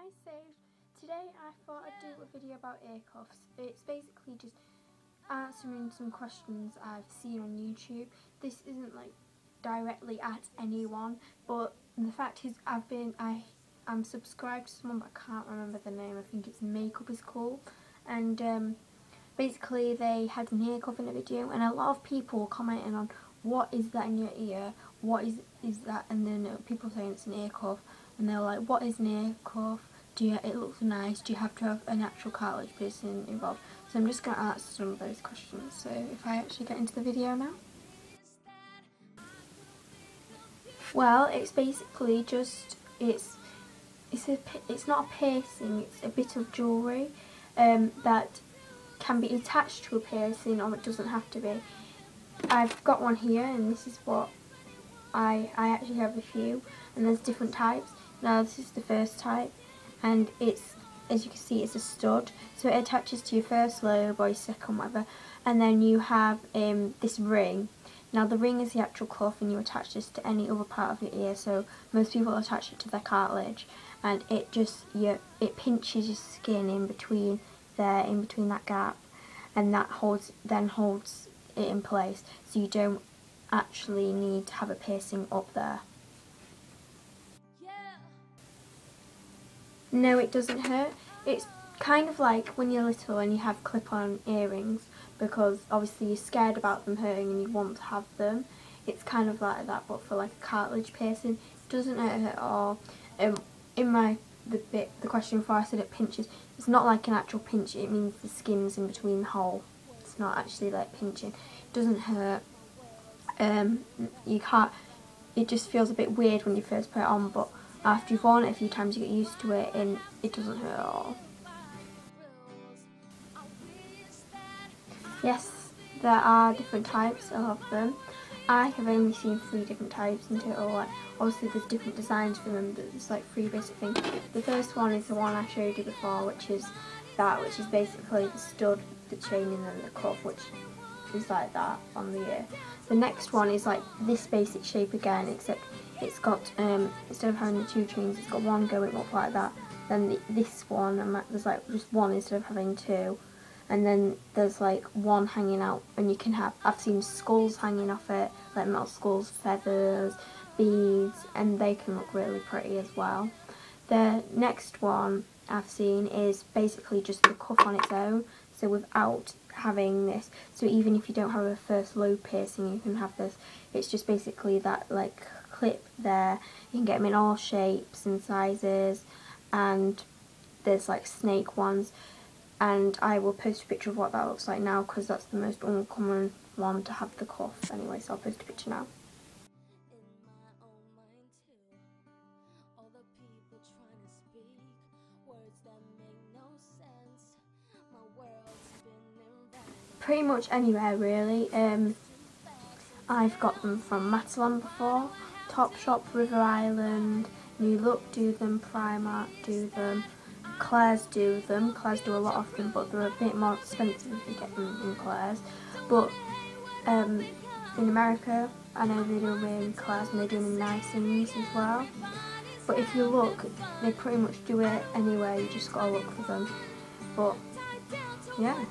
Hi Sage, today I thought I'd do a video about EarCuffs. It's basically just answering some questions I've seen on YouTube. This isn't like directly at anyone, but the fact is I'm subscribed to someone but I can't remember the name. I think it's Makeup is Cool, and basically they had an ear cuff in a video and a lot of people were commenting on what is that in your ear, what is that, and then people saying it's an ear cuff. And they're like, what is an ear cuff? It looks nice. Do you have to have an actual cartilage piercing involved? So I'm just going to answer some of those questions. So if I actually get into the video now. Well, it's basically just, it's not a piercing, it's a bit of jewellery that can be attached to a piercing, or it doesn't have to be. I've got one here, and this is what I actually have a few, and there's different types. Now this is the first type, and it's, as you can see, it's a stud, so it attaches to your first lobe or your second, whatever, and then you have this ring. Now the ring is the actual cuff, and you attach this to any other part of your ear, so most people attach it to their cartilage, and it it pinches your skin in between that gap, and that holds it in place, so you don't actually need to have a piercing up there. No, it doesn't hurt. It's kind of like when you're little and you have clip-on earrings, because obviously you're scared about them hurting and you want to have them. It's kind of like that, but for like a cartilage piercing. It doesn't hurt at all. In the question before, I said it pinches. It's not like an actual pinch. It means the skin's in between the hole. It's not actually like pinching. It doesn't hurt. You can't. It just feels a bit weird when you first put it on, but after you've worn it a few times, you get used to it, and it doesn't hurt at all. Yes, there are different types of them. I have only seen 3 different types in total. Like, obviously there's different designs for them, but there's like 3 basic things. The first one is the one I showed you before, which is basically the stud, the chain, and then the cuff, which is like that on the ear. The next one is like this basic shape again, except it's got, instead of having the 2 chains, it's got one going up like that. Then this one, and there's like just one instead of having 2. And then there's like one hanging out, and you can have, I've seen skulls hanging off it, like metal skulls, feathers, beads, and they can look really pretty as well. The next one I've seen is basically just the cuff on its own, so without having this. So even if you don't have a first lobe piercing, you can have this. It's just basically that like clip there. You can get them in all shapes and sizes, and there's like snake ones, and I will post a picture of what that looks like now, because that's the most uncommon one to have the cuff anyway, so I'll post a picture now. Pretty much anywhere really. I've got them from Matalan before, Topshop, River Island, New Look do them, Primark do them, Claire's do them. Claire's do a lot of them, but they're a bit more expensive if you get them in Claire's. But in America, I know they do them in Claire's, and they do them in Nicings as well. But if you look, they pretty much do it anywhere, you just gotta look for them. But yeah.